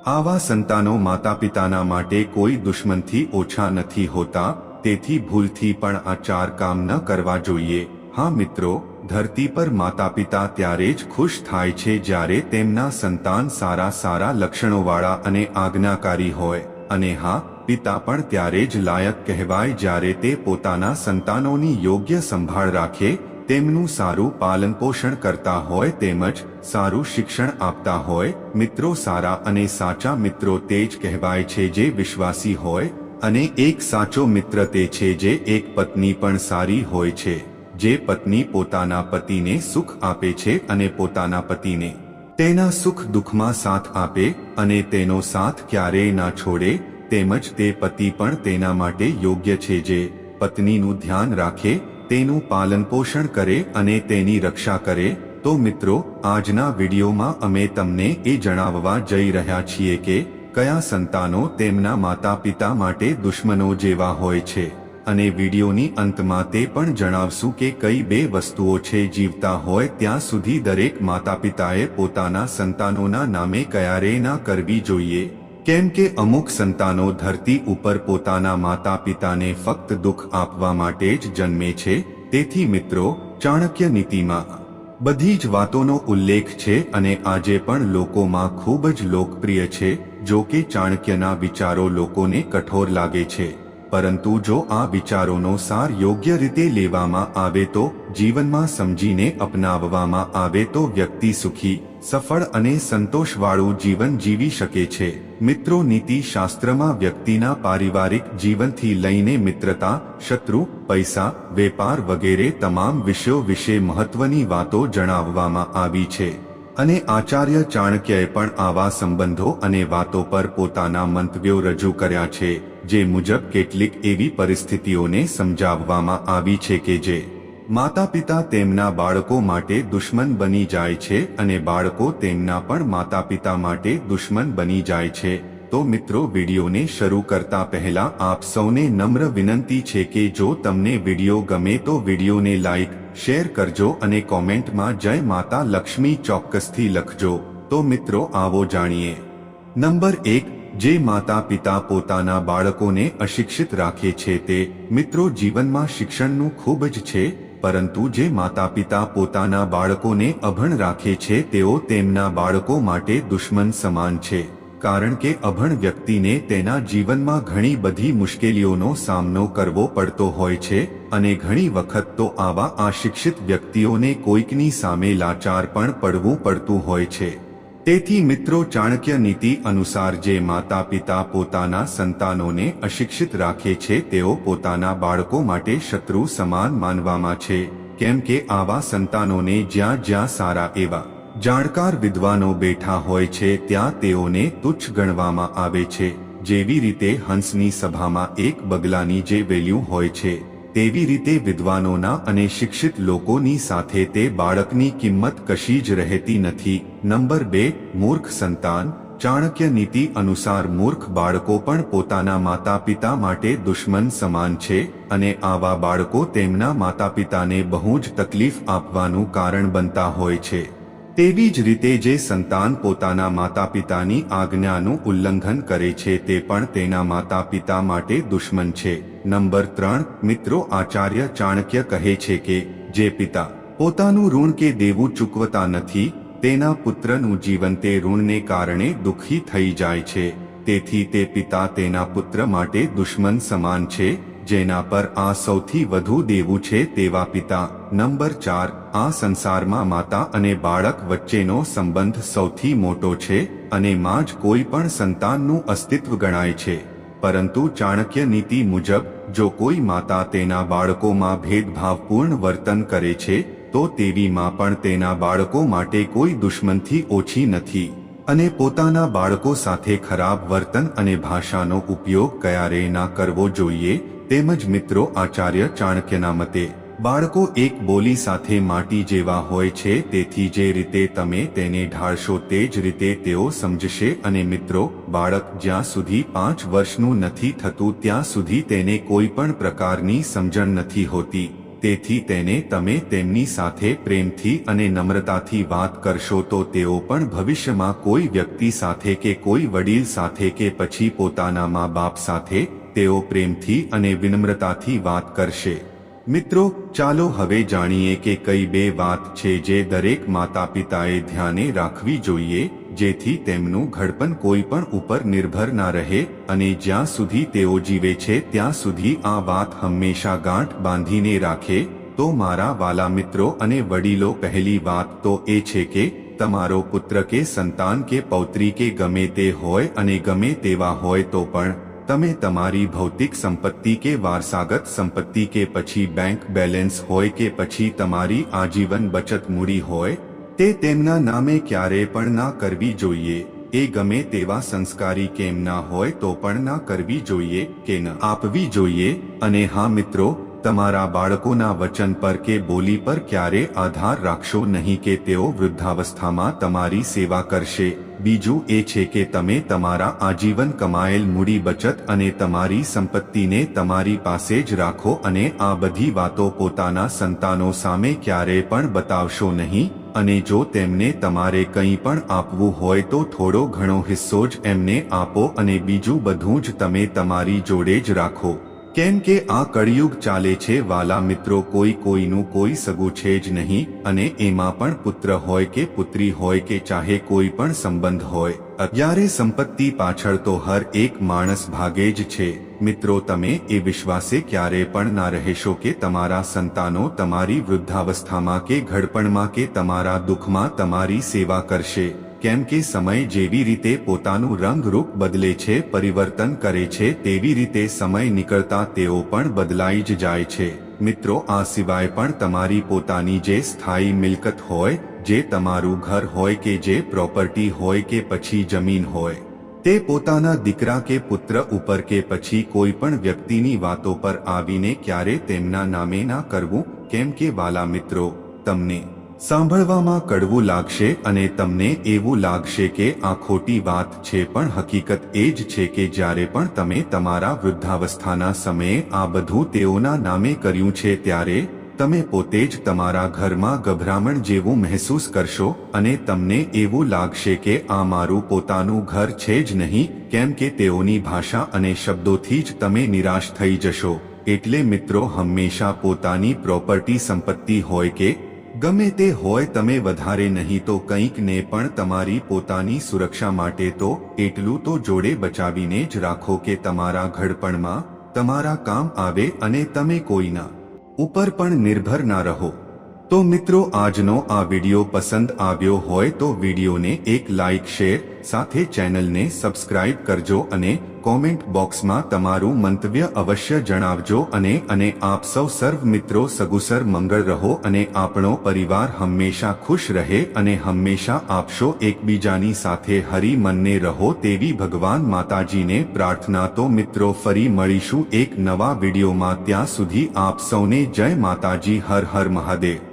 આવા સંતાનો માતાપિતાના માટે કોઈ દુશ્મનથી ઓછા નથી હોતા, તેથી ભૂલથી પણ આ 4 કામ ન કરવા જોઈએ। હા મિત્રો, ધરતી પર માતાપિતા ત્યારે જ ખુશ થાય છે જ્યારે તેમના સંતાન સારા લક્ષણોવાળા અને આજ્ઞાકારી હોય, અને હા, પિતા પણ ત્યારે જ લાયક કહેવાય જ્યારે તે પોતાના સંતાનોની યોગ્ય સંભાળ રાખે, તેમનું સારું પાલનપોષણ કરતા હોય તેમજ સારું શિક્ષણ આપતા હોય। મિત્રો, સારા અને સાચા મિત્રો તે જ કહેવાય છે જે વિશ્વાસી હોય, અને એક સાચો મિત્ર તે છે જે એક પત્ની પણ સારી હોય છે, જે પત્ની પોતાના પતિને સુખ આપે છે અને પોતાના પતિને તેના સુખ દુઃખમાં સાથ આપે અને તેનો સાથ ક્યારેય ના છોડે, તેમજ તે પતિ પણ તેના માટે યોગ્ય છે જે પત્નીનું ધ્યાન રાખે, તેનું પાલનપોષણ કરે અને તેની રક્ષા કરે। તો મિત્રો, આજના વિડીયોમાં અમે તમને એ જણાવવા જઈ રહ્યા છીએ કે કયા સંતાનો તેમના માતા પિતા માટે દુશ્મનો જેવા હોય છે, અને વિડીયોની અંતમાં તે પણ જણાવશું કે કઈ 2 વસ્તુઓ છે જીવતા હોય ત્યાં સુધી દરેક માતાપિતાએ પોતાના સંતાનોના નામે ક્યારેય ના કરવી જોઈએ, કેમ કે અમુક સંતાનો ધરતી ઉપર પોતાના માતા પિતાને ફક્ત દુઃખ આપવા માટે જ જન્મે છે। તેથી મિત્રો, ચાણક્ય નીતિમાં બધી જ વાતોનો ઉલ્લેખ છે અને આજે પણ લોકોમાં ખૂબ જ લોકપ્રિય છે। જો કે ચાણક્યના વિચારો લોકોને કઠોર લાગે છે, પરંતુ જો આ વિચારોનો સાર યોગ્ય રીતે લેવામાં આવે તો જીવનમાં સમજીને અપનાવવામાં આવે તો વ્યક્તિ સુખી, સફળ અને સંતોષવાળું જીવન જીવી શકે છે। મિત્રો, નીતિ શાસ્ત્રમાં વ્યક્તિના પારિવારિક જીવનથી લઈને મિત્રતા, શત્રુ, પૈસા, વેપાર વગેરે તમામ વિષયો વિશે મહત્વની વાતો જણાવવામાં આવી છે, અને આચાર્ય ચાણક્યએ પણ આવા સંબંધો અને વાતો પર પોતાના મંતવ્યો રજૂ કર્યા છે, જે મુજબ કેટલીક એવી પરિસ્થિતિઓને સમજાવવામાં આવી છે કે જે માતાપિતા તેમના બાળકો માટે દુશ્મન બની જાય છે અને બાળકો તેમના પણ માતાપિતા માટે દુશ્મન બની જાય છે। તો મિત્રો, વિડીયોને શરૂ કરતા પહેલા આપ સૌને નમ્ર વિનંતી છે કે જો તમને વિડીયો ગમે તો વિડીયોને લાઈક, શેર કરજો અને કોમેન્ટમાં જય માતા લક્ષ્મી ચોક્કસથી લખજો। તો મિત્રો, આવો જાણીએ। નંબર 1, જે માતા પિતા પોતાના બાળકોને અશિક્ષિત રાખે છે તે મિત્રો જીવનમાં શિક્ષણનું ખૂબ જ છે, પરંતુ જે માતા પિતા પોતાના બાળકોને અભણ રાખે છે તેઓ તેમના બાળકો માટે દુશ્મન સમાન છે, કારણ કે અભણ વ્યક્તિને તેના જીવનમાં ઘણી બધી મુશ્કેલીઓનો સામનો કરવો પડતો હોય છે, અને ઘણી વખત તો આવા અશિક્ષિત વ્યક્તિઓને કોઈકની સામે લાચાર પણ પડવું પડતું હોય છે। તેથી મિત્રો, ચાણક્ય નીતિ અનુસાર જે માતા પિતા પોતાના સંતાનોને અશિક્ષિત રાખે છે તેઓ પોતાના બાળકો માટે શત્રુ સમાન માનવામાં છે, કેમ કે આવા સંતાનોને જ્યાં સારા એવા જાણકાર વિદ્વાનો બેઠા હોય છે ત્યાં તેઓને તુચ્છ ગણવામાં આવે છે। જેવી રીતે હંસની સભામાં એક બગલાની જે વેલ્યુ હોય છે, તેવી રીતે વિદ્વાનોના અને શિક્ષિત લોકોની સાથે તે બાળકની કિંમત કશી જ રહેતી નથી। નંબર 2, મૂર્ખ સંતાન। ચાણક્ય નીતિ અનુસાર મૂર્ખ બાળકો પણ પોતાના માતા પિતા માટે દુશ્મન સમાન છે, અને આવા બાળકો તેમના માતા પિતાને બહુ જ તકલીફ આપવાનું કારણ બનતા હોય છે। તેવી જ રીતે જે સંતાન પોતાના માતા પિતાની આજ્ઞાનું ઉલ્લંઘન કરે છે તે પણ તેના માતા પિતા માટે દુશ્મન છે। નંબર 3, મિત્રો, આચાર્ય ચાણક્ય કહે છે કે જે પિતા પોતાનું ઋણ કે દેવું ચૂકવતા નથી તેના પુત્રનું જીવન તે ઋણને કારણે દુઃખી થઈ જાય છે, તેથી તે પિતા તેના પુત્ર માટે દુશ્મન સમાન છે, જેના પર આ સૌથી વધુ દેવું છે તેવા પિતા। નંબર 4, આ સંસારમાં માતા અને બાળક વચ્ચેનો સંબંધ સૌથી મોટો છે અને માં જ કોઈ પણ સંતાનનું અસ્તિત્વ ગણાય છે, પરંતુ ચાણક્ય નીતિ મુજબ જો કોઈ માતા તેના બાળકોમાં ભેદભાવપૂર્ણ વર્તન કરે છે તો તેવી માં પણ તેના બાળકો માટે કોઈ દુશ્મનથી ઓછી નથી, અને પોતાના બાળકો સાથે ખરાબ વર્તન અને ભાષાનો ઉપયોગ ક્યારેય ના કરવો જોઈએ। તેમજ મિત્રો, આચાર્ય ચાણક્યના મતે બાળકો એક બોલી સાથે માટી જેવા હોય છે, તેથી જે રીતે તમે તેને ઢાળશો તે જ રીતે તેઓ સમજશે। અને મિત્રો, બાળક જ્યાં સુધી 5 વર્ષનું નથી થતું ત્યાં સુધી તેને કોઈ પણ પ્રકારની સમજણ નથી હોતી, તેથી તેને તમે તેમની સાથે પ્રેમથી અને નમ્રતાથી વાત કરશો તો તેઓ પણ ભવિષ્યમાં કોઈ વ્યક્તિ સાથે કે કોઈ વડીલ સાથે કે પછી પોતાના મા બાપ સાથે તેઓ પ્રેમથી અને વિનમ્રતાથી વાત કરશે। મિત્રો, ચાલો હવે જાણીએ કે કઈ બે વાત છે જે દરેક માતા પિતાએ ધ્યાને રાખવી જોઈએ જેથી તેમનું ઘડપણ કોઈ પણ ઉપર નિર્ભર ના રહે અને જ્યાં સુધી તેઓ જીવે છે ત્યાં સુધી આ વાત હંમેશા ગાંઠ બાંધીને રાખે। તો મારા વાલા મિત્રો અને વડીલો, પહેલી વાત તો એ છે કે તમારો પુત્ર કે સંતાન કે પૌત્રી કે ગમે તે હોય અને ગમે તેવા હોય તો પણ તમે તમારી ભૌતિક સંપત્તિ કે વારસાગત સંપત્તિ કે પછી બેંક બેલેન્સ હોય કે પછી તમારી આજીવન બચત મૂડી હોય તે તેમના નામે ક્યારે પણ ના કરવી જોઈએ। એ ગમે તેવા સંસ્કારી કેમ ના હોય તો પણ ના કરવી જોઈએ કે ન આપવી જોઈએ। અને હા મિત્રો, તમારા બાળકોના વચન પર કે બોલી પર ક્યારે આધાર રાખશો નહીં કે તેઓ વૃદ્ધાવસ્થામાં તમારી સેવા કરશે। બીજું એ છે કે તમે તમારા આજીવન કમાયેલ મૂડી બચત અને તમારી સંપત્તિને તમારી પાસે જ રાખો અને આ બધી વાતો પોતાના સંતાનો સામે ક્યારે પણ બતાવશો નહીં। અને જો તેમને તમારે કંઈ પણ આપવું હોય તો થોડો ઘણો હિસ્સો જ એમને આપો અને બીજું બધું જ તમે તમારી જોડે જ રાખો। કેમ કે આ કળિયુગ ચાલે છે વાલા મિત્રો, કોઈ કોઈનું કોઈ સગું છે જ નહીં અને એમાં પણ પુત્ર હોય કે પુત્રી હોય કે ચાહે કોઈ પણ સંબંધ હોય, અત્યારે સંપત્તિ પાછળ તો હર એક માણસ ભાગે જ છે। મિત્રો, તમે એ વિશ્વાસે ક્યારે પણ ના રહેશો કે તમારા સંતાનો તમારી વૃદ્ધાવસ્થામાં કે ઘડપણમાં કે તમારા દુઃખમાં તમારી સેવા કરશે। કેમ કે સમય જેવી રીતે પોતાનું રંગરૂપ બદલે છે, પરિવર્તન કરે છે, તેવી રીતે સમય નીકળતા તેઓ પણ બદલાઈ જ જાય છે। મિત્રો, આ સિવાય પણ તમારી પોતાની જે સ્થાયી મિલકત હોય, જે તમારું ઘર હોય કે જે પ્રોપર્ટી હોય કે પછી જમીન હોય, તે પોતાના દીકરા કે પુત્ર ઉપર કે પછી કોઈ પણ વ્યક્તિની વાતો પર આવીને ક્યારે તેમના નામે ના કરવું। કેમ કે વાલા મિત્રો, તમને સાંભળવામાં કડવું લાગશે અને તમને એવું લાગશે કે આ ખોટી વાત છે, પણ હકીકત એ જ છે કે જ્યારે પણ તમે તમારા વૃદ્ધાવસ્થાના સમયે આ બધું તેઓના નામે કર્યું છે ત્યારે તમે પોતે જ તમારા ઘરમાં ગભરામણ જેવું મહેસૂસ કરશો અને તમને એવું લાગશે કે આ મારું પોતાનું ઘર છે જ નહીં। કેમ કે તેઓની ભાષા અને શબ્દોથી જ તમે નિરાશ થઈ જશો। એટલે મિત્રો, હંમેશા પોતાની પ્રોપર્ટી સંપત્તિ હોય કે ગમે તે હોય, તમે વધારે નહીં તો કંઈક ને પણ તમારી પોતાની સુરક્ષા માટે તો એટલું તો જોડે બચાવીને જ રાખો કે તમારા ઘડપણમાં તમારા કામ આવે અને તમે કોઈના ઉપર પણ નિર્ભર ના રહો। તો મિત્રો, આજનો આ વિડિયો પસંદ આવ્યો હોય તો વિડિયોને એક લાઇક, શેર સાથે ચેનલને સબસ્ક્રાઇબ કરજો અને કોમેન્ટ બોક્સમાં તમારું મંતવ્ય અવશ્ય જણાવજો। અને આપ સૌ સર્વ મિત્રો સગુસર મંગળ રહો અને આપણો પરિવાર હંમેશા ખુશ રહે અને હંમેશા આપશો એકબીજાની સાથે હરી મનને રહો તેવી ભગવાન માતાજીને પ્રાર્થના। તો મિત્રો, ફરી મળીશું એક નવા વિડીયોમાં, ત્યાં સુધી આપ સૌને જય માતાજી, હર હર મહાદેવ।